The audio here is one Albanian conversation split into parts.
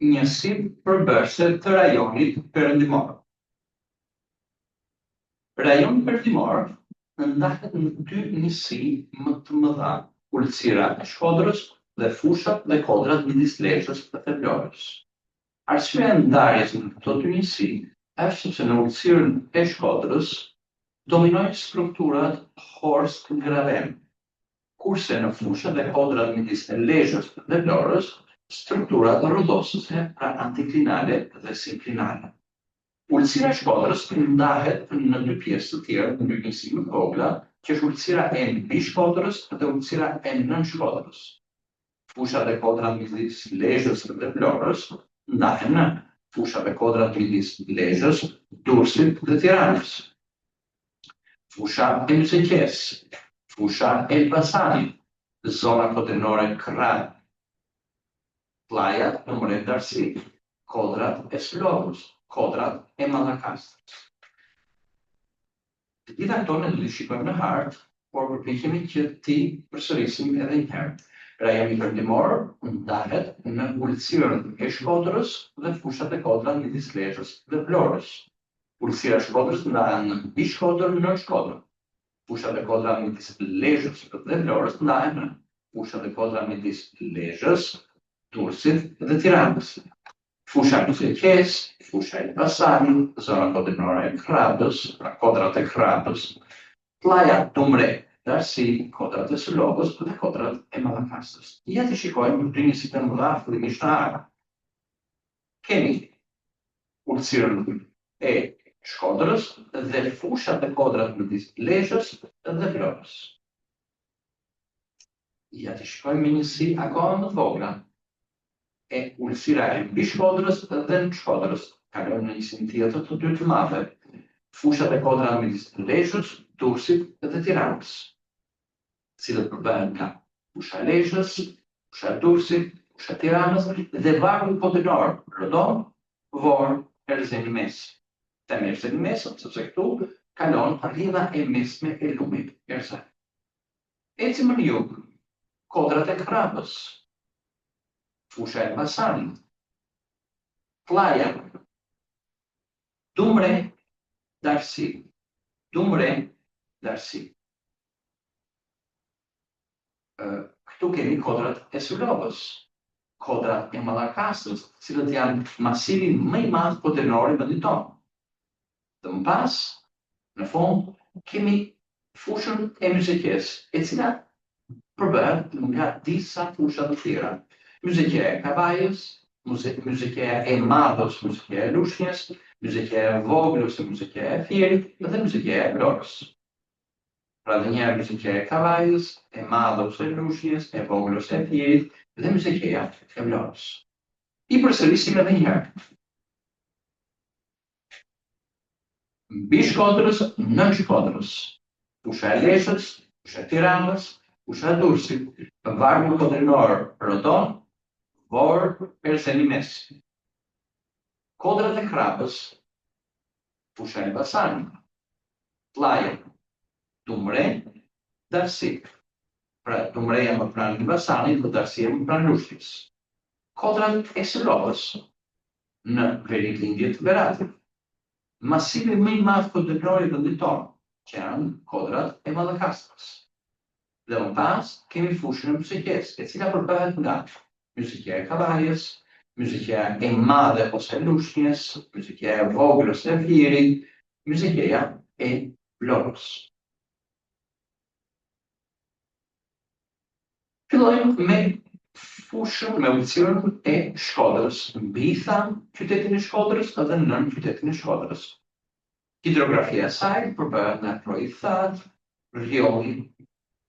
njësi përbërëse të rajonit perëndimor. Rajoni perëndimor ndahet në dy njësi më të mëdha, ulësira e Shkodrës dhe fushat dhe kodrat midis Lezhës dhe Florës. Arsyeja e ndarjes në këto dy njësi është sepse në ulësirën e Shkodrës dominojnë strukturat Horst-Gravem, kurse në fushat dhe kodrat midis Lezhës dhe Florës strukturat rrëdhosëse, pra antiklinale dhe sinklinale. Ulësira e Shkodrës ndahet në dy pjesë të tjera, në dy njësi më të vogla, që është ulësira e mbi Shkodrës dhe ulësira e nën Shkodrës. Fushat dhe kodrat midis Lezhës dhe Florës ndahen në fushat dhe kodrat midis Lezhës, Durrësit dhe Tiranës. Fusha e Myzeqes, fusha e Elbasanit, zona kodenore Krah, plajat në Muret Darsi, kodrat e Slovës, kodrat e Mallakastrës. Të gjitha këto ne do t'i shikojmë në hartë, por përpiqemi që ti përsërisim edhe një herë. Rajoni perëndimor ndahet në ulësirën e Shkodrës dhe fushat e kodrat midis Lezhës dhe Florës. Ulësira e Shkodrës ndahet në mbi Shkodrën në Shkodrë. Fushat e kodrat midis Lezhës dhe Florës ndahen në fushat e kodrat midis Lezhës, Durrësit dhe Tiranës. Fusha e Myzeqes, fusha e Elbasanit, zona kodenore e Krapës, pra kodrat e Krapës, plaja Dumre, Darsi, kodrat e Slovës dhe kodrat e Mallakastrës. Ja të shikojmë dy njësitë e mëdha fillimisht në harë. Kemi ulësirën e Shkodrës dhe fushat e kodrat midis Lezhës dhe Florës. Ja të shikojmë një njësi akoma më të vogla. E ulësira e mbi Shkodrës dhe në Shkodrës, kalojmë në njësinë tjetër të dy të madhe, fushat e kodrat midis Lezhës, Durrësit dhe Tiranës, cilët përbëhen nga fusha e Lezhës, fusha e Durrësit, fusha e Tiranës dhe vargu kodenor Rodon, Vorë, Erzeni Mes. Them Erzeni Mes, sepse këtu kalon rrjedha e mesme e lumit Erzeni. Ecim në jug, kodrat e Krapës, fusha e Elbasanit, plaja Dumre, Darsi, Dumre, Darsi. Këtu kemi kodrat e Slovës, kodrat e Mallakastrës, cilët janë masivi më i madh kodenor i vendit tonë. Dhe më pas, në fund, kemi fushën e Myzeqes, e cila përbëhet nga disa fusha të tjera. Myzeqeja e Kavajës, myzeqeja e madhe ose myzeqeja e Lushnjës, myzeqeja e vogël ose myzeqeja e Fierit dhe myzeqeja e Florës. Pra dhe njerë myzeqeja e Kavajës, e madhe ose e Lushnjës, e vogël ose e Fierit dhe myzeqeja e Florës. I përsërisim edhe një herë. Mbi Shkodrës, nën Shkodrës, fusha e Lezhës, fusha e Tiranës, fusha e Durrësit, vargu kodenor Rodon, Vorë, Erzeni Mes. Kodrat e Krapës, fusha e Elbasanit, plaja Dumre, Darsi. Pra Dumreja më pranë Elbasanit dhe Darsia më pranë Lushnjës. Kodrat e Slovës në verilindje të Beratit. Masivi më i madh kodenor i vendit tonë, që janë kodrat e Mallakastrës. Dhe më pas kemi fushën e Myzeqes, e cila përbëhet nga myzeqeja e Kavajës, myzeqeja e madhe ose e Lushnjës, myzeqeja e vogël ose e Fierit, myzeqeja e Florës. Fillojmë me fushën, me ulësirën e Shkodrës, mbi qytetin e Shkodrës dhe nën qytetin e Shkodrës. Hidrografia e saj përbëhet nga Troj Thatë, rrjolli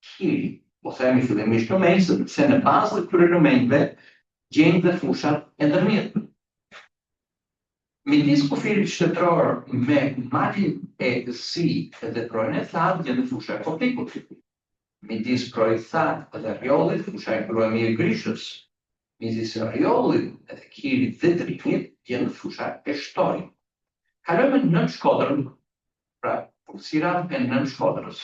Hiri, po themi fillimisht lumenj, se në bazë të këtyre lumenjve gjejnë dhe fushat e ndërmjetme. Midis kufirit shtetëror me malin e Zi dhe Trojën e Thatë gjendet fusha e Kopikut. Midis Trojë Thatë dhe rrjollit fusha e Gruamir Grishës. Midis rrjollit dhe Kirit dhe Drinit gjendet fusha e Shtorit. Kalojmë në Shkodrën, pra ulësirat e nën Shkodrës.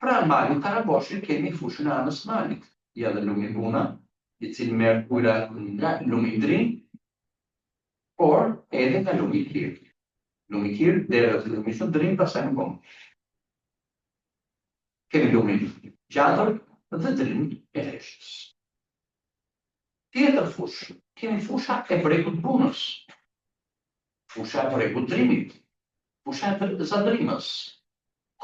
Pra malit Karaboshit kemi fushën e anës malit, ja dhe Lumi Buna, i cili merr ujëra nga lumi i drinj, por edhe nga lumi i lirë. Lumi i lirë deri te lumi i drinj, pastaj në kom. Kemi lumin gjatër dhe drinj e leshës. Tjetër fushë, kemi fusha e bregut punës, fusha e bregut drimit, fusha e zadrimës,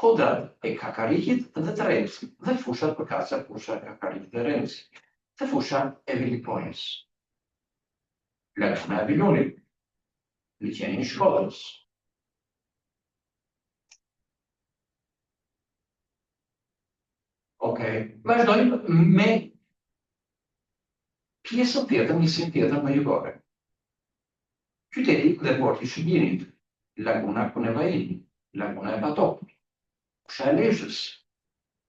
kodrat e kakarikit dhe të remsit, dhe fushat përkatëse fusha e kakarikit dhe remsit, dhe fusha e vilipojës. Laguna e Vilunit, liçeni i Shkodrës. Vazhdojmë me pjesën tjetër, njësin tjetër më jugore. Qyteti dhe porti i Shqipërisë, Laguna Kunevaini, Laguna e Batokut, fusha e Lezhës,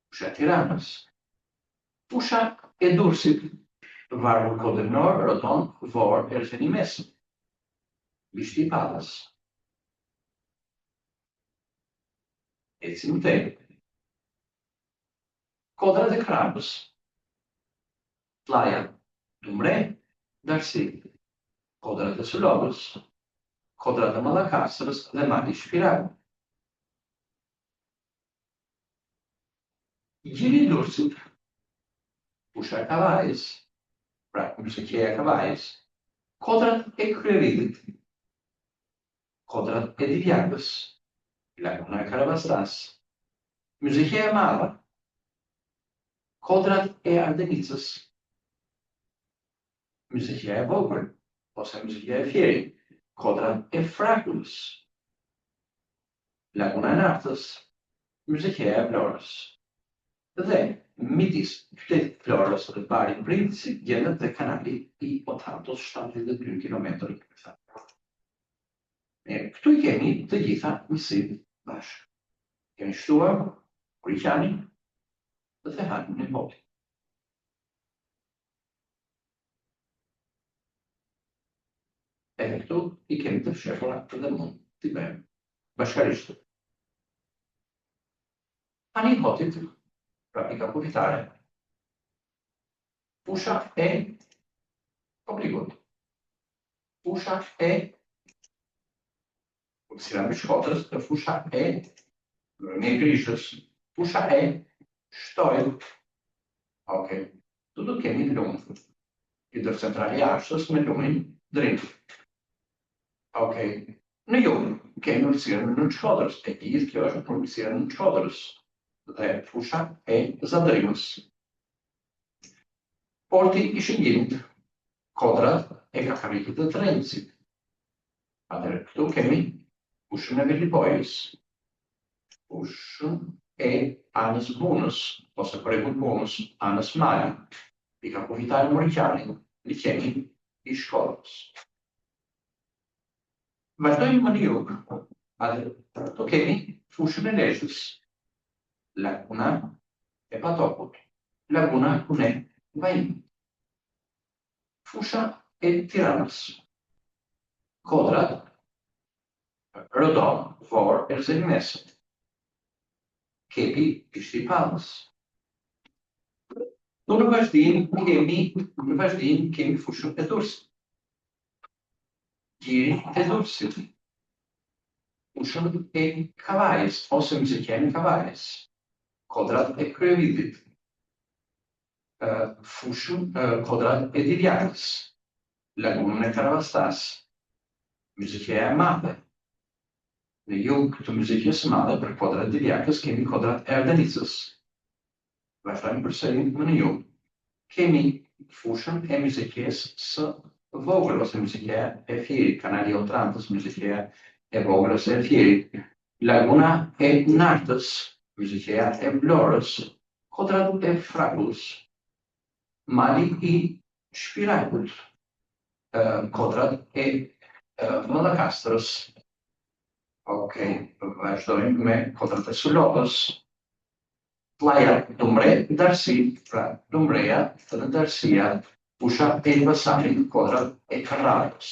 fusha e Tiranës, fusha e Durrësit, vargu Kodrënor, Rodon, Vorë, Erzeni Mesë, Bishti i Padës. Ecim te Kodrat e Krapës, Plaja, Dumre, Darsi, Kodrat e Sulogës, Kodrat e Mallakastrës dhe mali i Shpirave. Gjiri i Durrësit, fusha e Kavajës, pra Mysëqeja e Kavajës, Kodrat e Kryevidit, Kodrat e Divjakës, Laguna e Karabastas, Mysëqeja e Madhe, Kodrat e Ardenicës, Mysëqeja e Vogël, ose Mysëqeja e Fierit, Kodrat e Frakulës, Laguna e Nartës, Mysëqeja e Vlorës. Dhe midis qytetit Florës dhe Barit Brindisi gjendet dhe kanali i Otantos 72 km. Këtu i kemi të gjitha njësit bashkë. Kemi shtuar Kuriqanin dhe Thehanin e Botit. Edhe këtu i kemi të fshehura dhe mund t'i bëjmë bashkarisht. Hani i Botit, pra pika kufitare, fusha e Obligut, fusha e Ulësira me Shkodrës dhe fusha e Grishës, fusha e Shtojë. Tu do kemi lumin hidrocentrali jashtës me lumin drinj. Në jug kemi ulësirën në Shkodrës, e gjithë kjo është për ulësirën në Shkodrës dhe fusha e Zadrimës. Porti i Shëngjinit, Kodrat e Kakarikit dhe të Remsit. Atëherë këtu kemi fushën e Vilipojës, fushën e Anës Bunës, ose bregut Bunës, Anës Mali, pika kufitare Moriqani, liçeni i Shkodrës. Vazhdojmë më në jug, këtu kemi fushën e Lezhës, Laguna e Batokut, Laguna Kunevaini, fusha e Tiranës, Kodrat, Rodon, Vorë, Erzeni Mesë, kepi Bishti i Padës. Në vazhdim kemi fushën e Durrësit, gjiri e Durrësit, fushën e Kavajës, ose Mysëqeja e Kavajës, Kodrat e Kryevidit, fushën Kodrat e Divjakës, Lagunën e Karabastas, Mysëqeja e Madhe. Në jug të Mysëqejes së Madhe për Kodrat e Divjakës kemi Kodrat e Ardenicës. Vazhdojmë përsëri më në jug. Kemi fushën e Mysëqejes së Vogël, ose Mysëqeja e Fierit, kanali i Otrantës, Mysëqeja e Vogël ose e Fierit, Laguna e Nartës, Mysëqeja e Vlorës, Kodrat e Frakulës, mali i Shpirakut, Kodrat e Mallakastrës. Vazhdojmë me Kodrat e Sulogës, Plaja, Dumre, Darsi, pra Dumreja dhe Darsia, fusha e Elbasanit, Kodrat e Karrarës.